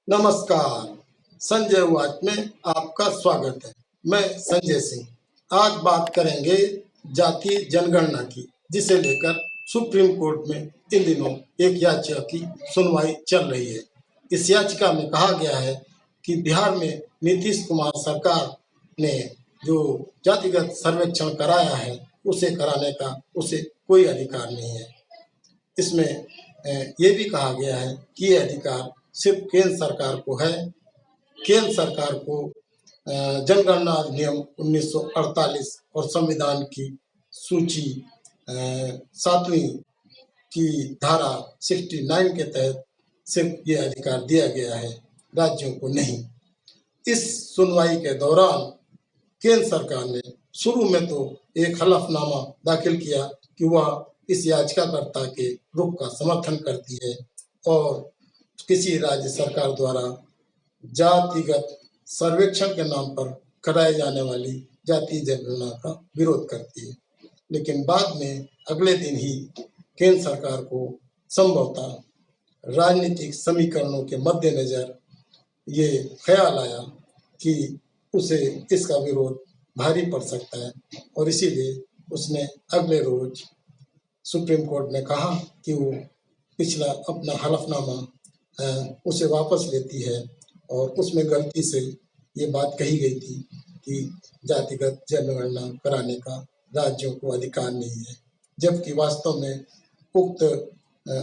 नमस्कार। संजय वाच में आपका स्वागत है। मैं संजय सिंह। आज बात करेंगे जाति जनगणना की, जिसे लेकर सुप्रीम कोर्ट में इन दिनों एक याचिका की सुनवाई चल रही है। इस याचिका में कहा गया है कि बिहार में नीतीश कुमार सरकार ने जो जातिगत सर्वेक्षण कराया है, उसे कराने का उसे कोई अधिकार नहीं है। इसमें ये भी कहा गया है कि ये अधिकार सिर्फ केंद्र सरकार को है। केंद्र सरकार को जनगणना अधिनियम 1948 और संविधान की सूची 7वीं की धारा 69 के तहत सिर्फ ये अधिकार दिया गया है, राज्यों को नहीं। इस सुनवाई के दौरान केंद्र सरकार ने शुरू में तो एक हलफनामा दाखिल किया कि वह इस याचिकाकर्ता के रुख का समर्थन करती है और किसी राज्य सरकार द्वारा जातिगत सर्वेक्षण के नाम पर कराए जाने वाली जाति जनगणना का विरोध करती है। लेकिन बाद में अगले दिन ही केंद्र सरकार को संभवतः राजनीतिक समीकरणों के मद्देनजर ये ख्याल आया कि उसे इसका विरोध भारी पड़ सकता है और इसीलिए उसने अगले रोज सुप्रीम कोर्ट ने कहा कि वो पिछला अपना हलफनामा उसे वापस लेती है और उसमें गलती से ये बात कही गई थी कि जातिगत जनगणना कराने का राज्यों को अधिकार नहीं है, जबकि वास्तव में उक्त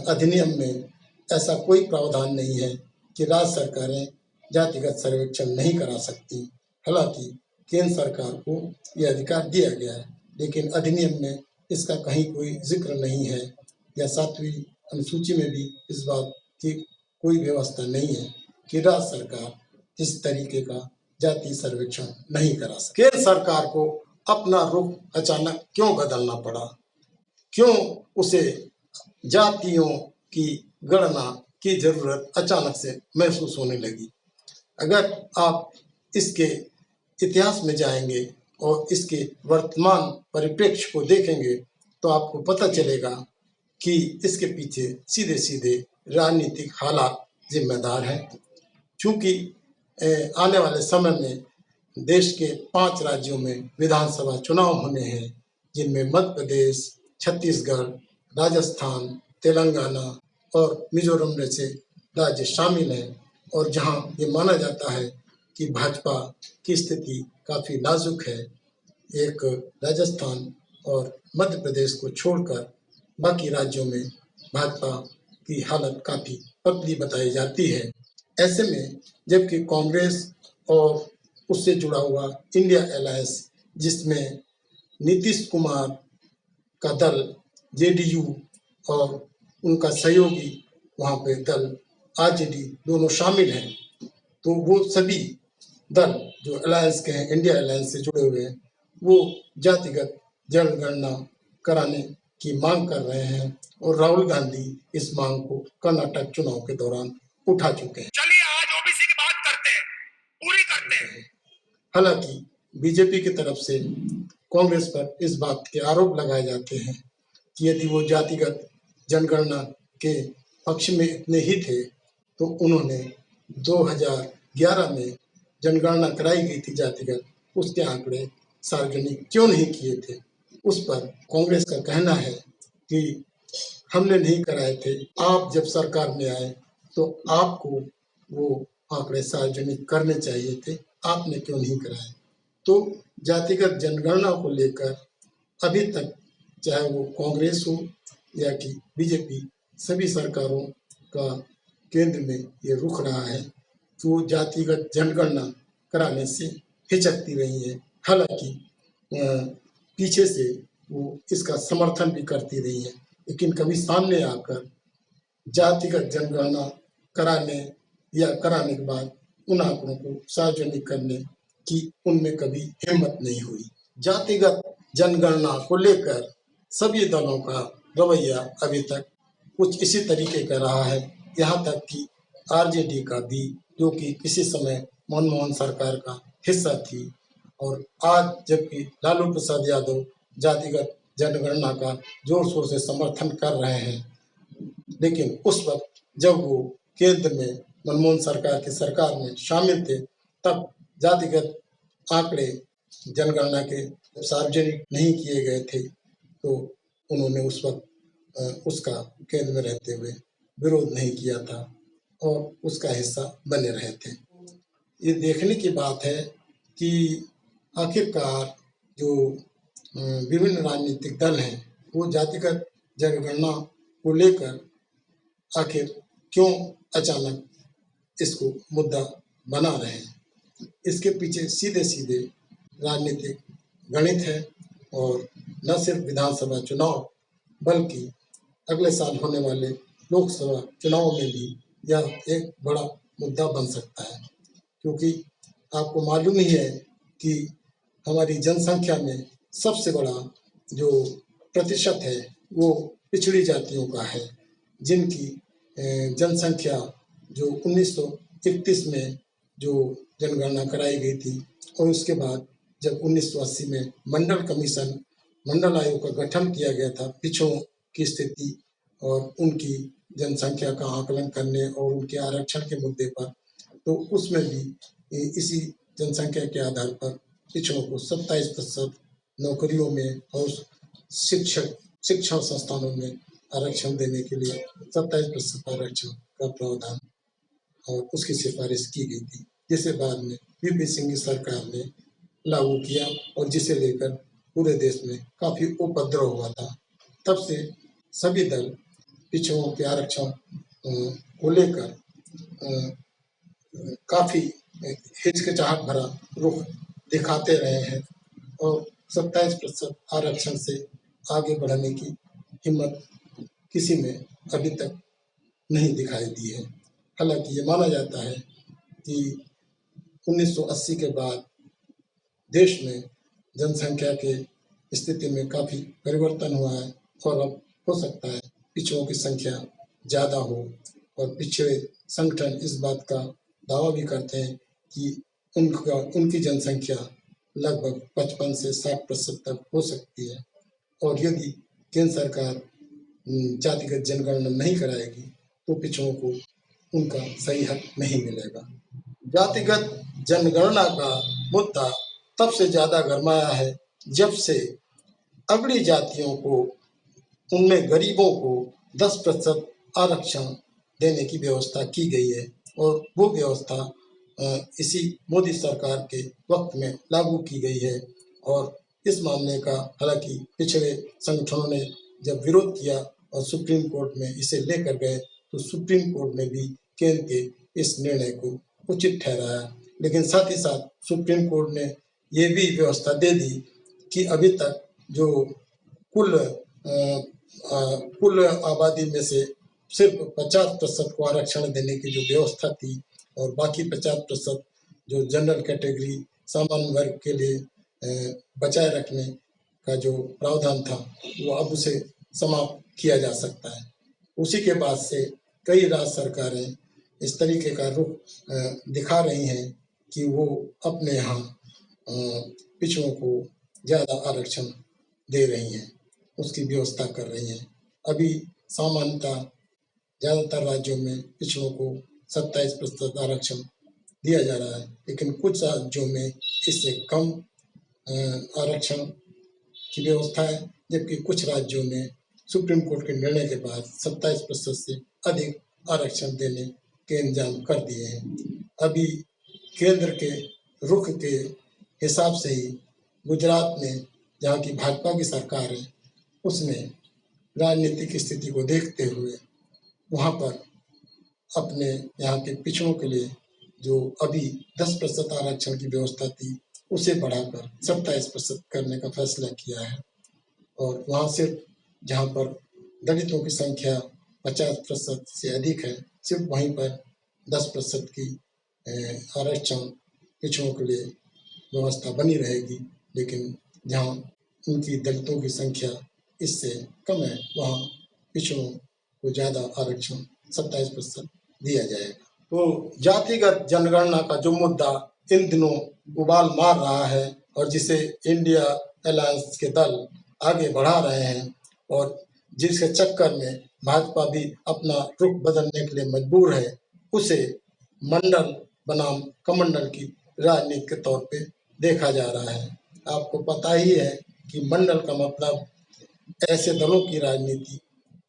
अधिनियम में ऐसा कोई प्रावधान नहीं है कि राज्य सरकारें जातिगत सर्वेक्षण नहीं करा सकती। हालांकि केंद्र सरकार को यह अधिकार दिया गया है, लेकिन अधिनियम में इसका कहीं कोई जिक्र नहीं है या 7वीं अनुसूची में भी इस बात की कोई व्यवस्था नहीं है कि राज्य सरकार इस तरीके का जाति सर्वेक्षण नहीं करा सकती। केंद्र सरकार को अपना रुख अचानक क्यों बदलना पड़ा? क्यों उसे जातियों की गणना की जरूरत अचानक से महसूस होने लगी? अगर आप इसके इतिहास में जाएंगे और इसके वर्तमान परिप्रेक्ष्य को देखेंगे तो आपको पता चलेगा कि इसके पीछे सीधे सीधे राजनीतिक हालात जिम्मेदार हैं। चूंकि आने वाले समय में देश के 5 राज्यों में विधानसभा चुनाव होने हैं, जिनमें मध्य प्रदेश, छत्तीसगढ़, राजस्थान, तेलंगाना और मिजोरम जैसे राज्य शामिल हैं और जहां ये माना जाता है कि भाजपा की स्थिति काफी नाजुक है। एक राजस्थान और मध्य प्रदेश को छोड़कर बाकी राज्यों में भाजपा की हालत काफी पतली बताई जाती है। ऐसे में जबकि कांग्रेस और उससे जुड़ा हुआ इंडिया अलायंस, जिसमें नीतीश कुमार का दल जेडीयू और उनका सहयोगी वहां पे दल आरजेडी दोनों शामिल हैं, तो वो सभी दल जो अलायंस के हैं, इंडिया अलायंस से जुड़े हुए हैं, वो जातिगत जनगणना कराने की मांग कर रहे हैं और राहुल गांधी इस मांग को कर्नाटक चुनाव के दौरान उठा चुके हैं। चलिए आज ओबीसी की बात करते हैं, पूरी करते हैं। हालांकि बीजेपी की तरफ से कांग्रेस पर इस बात के आरोप लगाए जाते हैं कि यदि वो जातिगत जनगणना के पक्ष में इतने ही थे तो उन्होंने 2011 में जनगणना कराई गई थी जातिगत, उसके आंकड़े सार्वजनिक क्यों नहीं किए थे? उस पर कांग्रेस का कहना है कि हमने नहीं कराए थे, आप जब सरकार में आए तो आपको वो आंकड़े सार्वजनिक करने चाहिए थे, आपने क्यों नहीं कराए? तो जातिगत जनगणना को लेकर अभी तक चाहे वो कांग्रेस हो या कि बीजेपी, सभी सरकारों का केंद्र में ये रुख रहा है कि वो जातिगत जनगणना कराने से हिचकती रही है। हालांकि पीछे से वो इसका समर्थन भी करती रही है, लेकिन कभी सामने आकर जातिगत जनगणना कराने या कराने के बाद उन आंकड़ों को सार्वजनिक करने की उनमें कभी हिम्मत नहीं हुई। जातिगत जनगणना को लेकर सभी दलों का रवैया अभी तक कुछ इसी तरीके का रहा है। यहाँ तक कि आरजेडी का भी, जो कि किसी समय मनमोहन सरकार का हिस्सा थी, और आज जबकि लालू प्रसाद यादव जातिगत जनगणना का जोर शोर से समर्थन कर रहे हैं, लेकिन उस वक्त जब वो केंद्र में मनमोहन सरकार की सरकार में शामिल थे, तब जातिगत आंकड़े जनगणना के सार्वजनिक नहीं किए गए थे, तो उन्होंने उस वक्त उसका केंद्र में रहते हुए विरोध नहीं किया था और उसका हिस्सा बने रहे थे। ये देखने की बात है कि आखिरकार जो विभिन्न राजनीतिक दल हैं वो जातिगत जनगणना को लेकर आखिर क्यों अचानक इसको मुद्दा बना रहे हैं। इसके पीछे सीधे सीधे राजनीतिक गणित है और न सिर्फ विधानसभा चुनाव बल्कि अगले साल होने वाले लोकसभा चुनाव में भी यह एक बड़ा मुद्दा बन सकता है, क्योंकि आपको मालूम ही है कि हमारी जनसंख्या में सबसे बड़ा जो प्रतिशत है वो पिछड़ी जातियों का है, जिनकी जनसंख्या जो 1931 में जो जनगणना कराई गई थी और उसके बाद जब 1980 में मंडल आयोग का गठन किया गया था पिछड़ों की स्थिति और उनकी जनसंख्या का आकलन करने और उनके आरक्षण के मुद्दे पर, तो उसमें भी इसी जनसंख्या के आधार पर पिछड़ों को 27% नौकरियों में और शिक्षण संस्थानों में आरक्षण देने के लिए 27% आरक्षण का प्रावधान और उसकी सिफारिश की गई थी, जिसे बाद में वीपी सिंह की सरकार ने लागू किया और जिसे लेकर पूरे देश में काफी उपद्रव हुआ था। तब से सभी दल पिछड़ों के आरक्षण को लेकर काफी हिचकिचाहट भरा रुख दिखाते रहे हैं और 27% आरक्षण से आगे बढ़ने की हिम्मत किसी में अभी तक नहीं दिखाई दी है। हालांकि ये माना जाता है कि 1980 के बाद देश में जनसंख्या के स्थिति में काफी परिवर्तन हुआ है और अब हो सकता है पिछड़ों की संख्या ज्यादा हो और पिछड़े संगठन इस बात का दावा भी करते हैं कि उनकी जनसंख्या लगभग 55 से 60% तक हो सकती है और यदि केंद्र सरकार जातिगत जनगणना नहीं कराएगी तो पिछड़ों को उनका सही हक नहीं मिलेगा। जातिगत जनगणना का मुद्दा तब से ज्यादा गरमाया है जब से अगड़ी जातियों को, उनमें गरीबों को 10% आरक्षण देने की व्यवस्था की गई है और वो व्यवस्था इसी मोदी सरकार के वक्त में लागू की गई है और इस मामले का हालांकि पिछड़े संगठनों ने जब विरोध किया और सुप्रीम कोर्ट में इसे लेकर गए तो सुप्रीम कोर्ट ने भी केंद्र के इस निर्णय को उचित ठहराया, लेकिन साथ ही साथ सुप्रीम कोर्ट ने ये भी व्यवस्था दे दी कि अभी तक जो कुल आबादी में से सिर्फ 50% को आरक्षण देने की जो व्यवस्था थी और बाकी 50% जो जनरल कैटेगरी सामान्य वर्ग के लिए बचाए रखने का जो प्रावधान था वो अब उसे समाप्त किया जा सकता है। उसी के बाद से कई राज्य सरकारें इस तरीके का रुख दिखा रही हैं कि वो अपने यहाँ पिछड़ों को ज़्यादा आरक्षण दे रही हैं, उसकी व्यवस्था कर रही हैं। अभी सामान्यतः ज़्यादातर राज्यों में पिछड़ों को 27% आरक्षण दिया जा रहा है, लेकिन कुछ राज्यों में इससे कम आरक्षण की व्यवस्था है, जबकि कुछ राज्यों ने सुप्रीम कोर्ट के निर्णय के बाद 27% से अधिक आरक्षण देने के इंतजाम कर दिए हैं। अभी केंद्र के रुख के हिसाब से ही गुजरात में, जहाँ की भाजपा की सरकार है, उसने राजनीतिक स्थिति को देखते हुए वहाँ पर अपने यहाँ के पिछड़ों के लिए जो अभी 10% आरक्षण की व्यवस्था थी उसे बढ़ाकर 27% करने का फैसला किया है और वहाँ सिर्फ जहाँ पर दलितों की संख्या 50% से अधिक है, सिर्फ वहीं पर 10% की आरक्षण पिछड़ों के लिए व्यवस्था बनी रहेगी, लेकिन जहाँ उनकी दलितों की संख्या इससे कम है वहाँ पिछड़ों को ज़्यादा आरक्षण 27% दिया जाएगा। तो जातिगत जनगणना का जो मुद्दा इन दिनों उबाल मार रहा है और जिसे इंडिया अलायंस के दल आगे बढ़ा रहे हैं और जिसके चक्कर में भाजपा भी अपना रुख बदलने के लिए मजबूर है, उसे मंडल बनाम कमंडल की राजनीति के तौर पे देखा जा रहा है। आपको पता ही है कि मंडल का मतलब ऐसे दलों की राजनीति,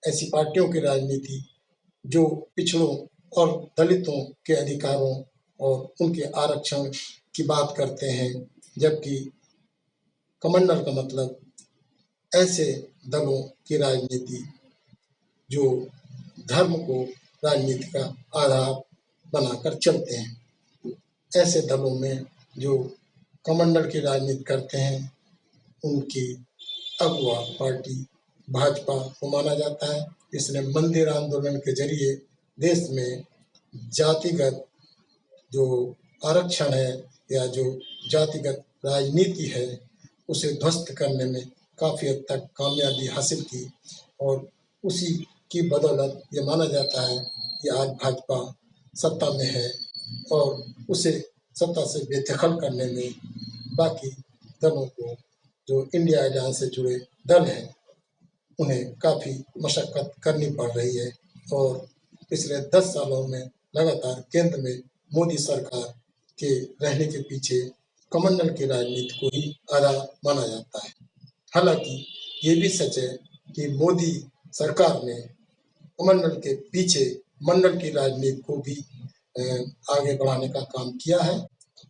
ऐसी पार्टियों की राजनीति जो पिछड़ों और दलितों के अधिकारों और उनके आरक्षण की बात करते हैं, जबकि कमंडल का मतलब ऐसे दलों की राजनीति जो धर्म को राजनीति का आधार बनाकर चलते हैं। ऐसे दलों में जो कमंडल की राजनीति करते हैं उनकी अगुआ पार्टी भाजपा को माना जाता है। इसने मंदिर आंदोलन के जरिए देश में जातिगत जो आरक्षण है या जो जातिगत राजनीति है उसे ध्वस्त करने में काफी हद तक कामयाबी हासिल की और उसी की बदौलत ये माना जाता है कि आज भाजपा सत्ता में है और उसे सत्ता से बेदखल करने में बाकी दलों को, जो इंडिया अलायंस से जुड़े दल हैं, उन्हें काफ़ी मशक्क़त करनी पड़ रही है। और पिछले 10 सालों में लगातार केंद्र में मोदी सरकार के रहने के पीछे कमंडल की राजनीति को ही आधार माना जाता है। हालांकि ये भी सच है कि मोदी सरकार ने कमंडल के पीछे मंडल की राजनीति को भी आगे बढ़ाने का काम किया है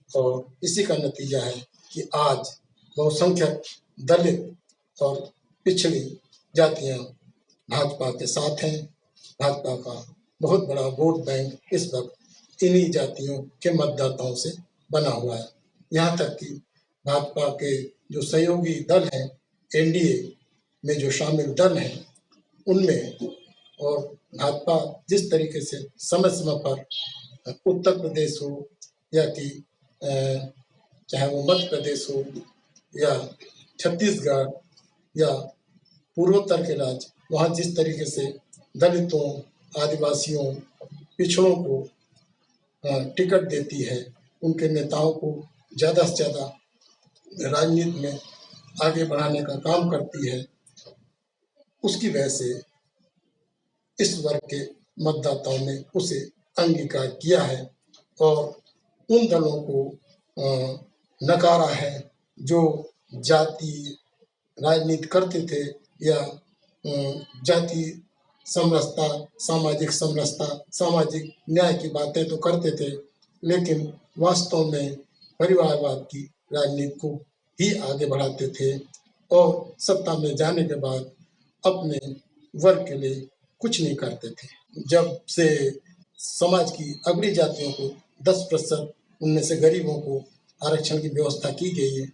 और इसी का नतीजा है कि आज बहुसंख्यक दलित और पिछड़ी जातियां भाजपा के साथ हैं। भाजपा का बहुत बड़ा वोट बैंक इस वक्त इन्हीं जातियों के मतदाताओं से बना हुआ है। यहाँ तक कि भाजपा के जो सहयोगी दल हैं, एनडीए में जो शामिल दल हैं, उनमें और भाजपा जिस तरीके से समय समय पर उत्तर प्रदेश हो या कि चाहे वो मध्य प्रदेश हो या छत्तीसगढ़ या पूर्वोत्तर के राज्य, वहाँ जिस तरीके से दलितों, आदिवासियों, पिछड़ों को टिकट देती है, उनके नेताओं को ज़्यादा से ज़्यादा राजनीति में आगे बढ़ाने का काम करती है, उसकी वजह से इस वर्ग के मतदाताओं ने उसे अंगीकार किया है और उन दलों को नकारा है जो जाति राजनीति करते थे या जाति समरसता, सामाजिक समरसता, सामाजिक न्याय की बातें तो करते थे, लेकिन वास्तव में परिवारवाद की राजनीति को ही आगे बढ़ाते थे और सत्ता में जाने के बाद अपने वर्ग के लिए कुछ नहीं करते थे। जब से समाज की अगड़ी जातियों को 10% उनमें से गरीबों को आरक्षण की व्यवस्था की गई है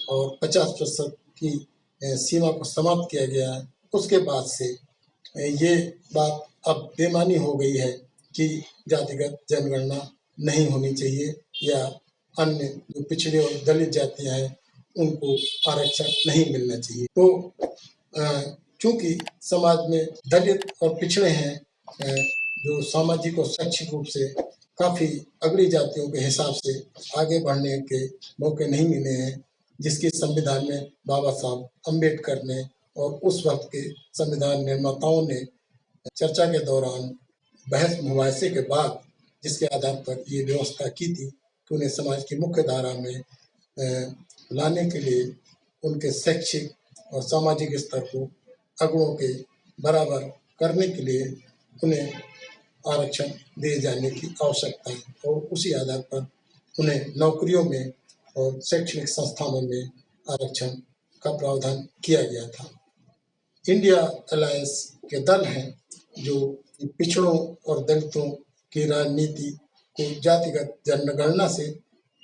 और 50% की सीमा को समाप्त किया गया है, उसके बाद से ये बात अब बेमानी हो गई है कि जातिगत जनगणना नहीं होनी चाहिए या अन्य जो पिछड़े और दलित जातियां हैं उनको आरक्षण नहीं मिलना चाहिए। तो चूंकि समाज में दलित और पिछड़े हैं जो सामाजिक और शैक्षिक रूप से काफ़ी अगड़ी जातियों के हिसाब से आगे बढ़ने के मौके नहीं मिले हैं, जिसकी संविधान में बाबा साहब अम्बेडकर ने और उस वक्त के संविधान निर्माताओं ने चर्चा के दौरान बहस मुबाहिसे के बाद जिसके आधार पर ये व्यवस्था की थी कि उन्हें समाज की मुख्य धारा में लाने के लिए उनके शैक्षिक और सामाजिक स्तर को अगड़ों के बराबर करने के लिए उन्हें आरक्षण दिए जाने की आवश्यकता है और उसी आधार पर उन्हें नौकरियों में और शैक्षणिक संस्थानों में आरक्षण का प्रावधान किया गया था। इंडिया अलायंस के दल हैं जो पिछड़ों और दलितों की राजनीति को जातिगत जनगणना से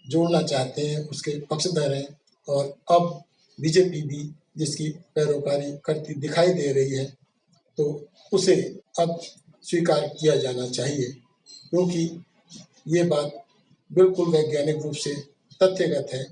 जोड़ना चाहते हैं, उसके पक्षधर हैं और अब बीजेपी भी जिसकी पैरोकारी करती दिखाई दे रही है, तो उसे अब स्वीकार किया जाना चाहिए, क्योंकि ये बात बिल्कुल वैज्ञानिक रूप से तथ्यगत है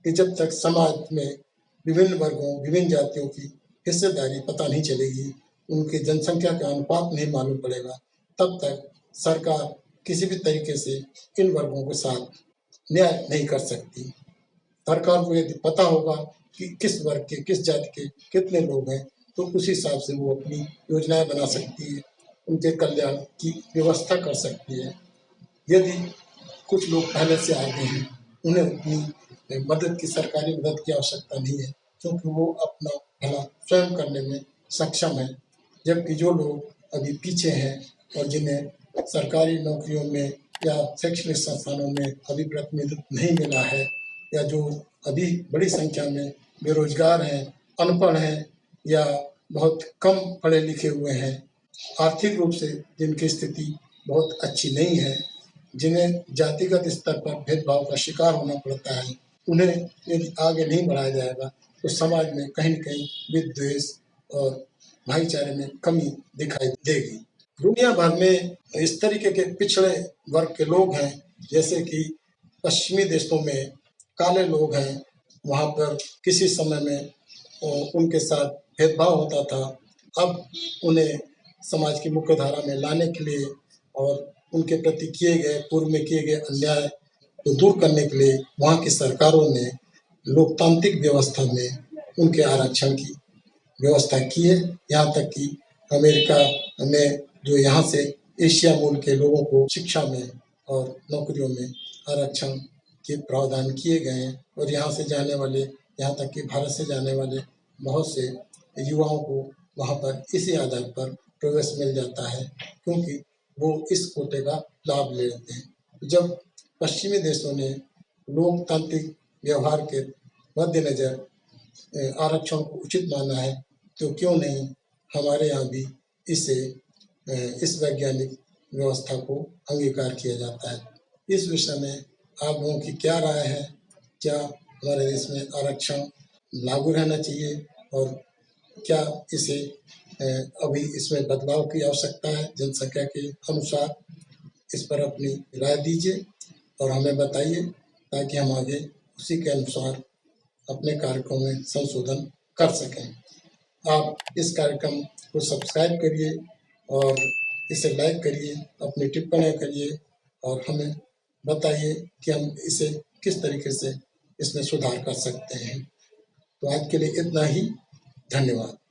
कि जब तक समाज में विभिन्न वर्गों, विभिन्न जातियों की हिस्सेदारी पता नहीं चलेगी, उनकी जनसंख्या का अनुपात नहीं मालूम पड़ेगा, तब तक सरकार किसी भी तरीके से इन वर्गों के साथ न्याय नहीं कर सकती। सरकार को यदि पता होगा कि किस वर्ग के, किस जाति के कितने लोग हैं, तो उस हिसाब से वो अपनी योजनाएं बना सकती है, उनके कल्याण की व्यवस्था कर सकती है। यदि कुछ लोग पहले से आगे हैं, उन्हें उतनी मदद की, सरकारी मदद की आवश्यकता नहीं है, क्योंकि वो अपना भला स्वयं करने में सक्षम है। जबकि जो लोग अभी पीछे हैं और जिन्हें सरकारी नौकरियों में या शैक्षणिक संस्थानों में अभी प्रतिनिधित्व नहीं मिला है, या जो अभी बड़ी संख्या में बेरोजगार हैं, अनपढ़ हैं या बहुत कम पढ़े लिखे हुए हैं, आर्थिक रूप से जिनकी स्थिति बहुत अच्छी नहीं है, जिन्हें जातिगत स्तर पर भेदभाव का शिकार होना पड़ता है, उन्हें यदि आगे नहीं बढ़ाया जाएगा तो समाज में कहीं न कहीं विद्वेष और भाईचारे में कमी दिखाई देगी। दुनिया भर में इस तरीके के पिछड़े वर्ग के लोग हैं, जैसे कि पश्चिमी देशों में काले लोग हैं, वहाँ पर किसी समय में उनके साथ भेदभाव होता था। अब उन्हें समाज की मुख्य धारा में लाने के लिए और उनके प्रति पूर्व में किए गए अन्याय को दूर करने के लिए वहाँ की सरकारों ने लोकतांत्रिक व्यवस्था में उनके आरक्षण की व्यवस्था की है। यहाँ तक कि अमेरिका में जो यहाँ से एशिया मूल के लोगों को शिक्षा में और नौकरियों में आरक्षण के प्रावधान किए गए हैं, और यहाँ से जाने वाले, यहाँ तक कि भारत से जाने वाले बहुत से युवाओं को वहाँ पर इसी आधार पर प्रवेश मिल जाता है, क्योंकि वो इस कोटे का लाभ ले लेते हैं। जब पश्चिमी देशों ने लोकतांत्रिक व्यवहार के मद्देनजर आरक्षण को उचित माना है, तो क्यों नहीं हमारे यहाँ भी इस वैज्ञानिक व्यवस्था को अंगीकार किया जाता है। इस विषय में आप लोगों की क्या राय है? क्या हमारे देश में आरक्षण लागू रहना चाहिए, और क्या इसे अभी इसमें बदलाव की आवश्यकता है? जनसंख्या के अनुसार इस पर अपनी राय दीजिए और हमें बताइए, ताकि हम आगे उसी के अनुसार अपने कार्यक्रम में संशोधन कर सकें। आप इस कार्यक्रम को सब्सक्राइब करिए और इसे लाइक करिए, अपनी टिप्पणियाँ करिए और हमें बताइए कि हम इसे किस तरीके से इसमें सुधार कर सकते हैं। तो आज के लिए इतना ही। धन्यवाद।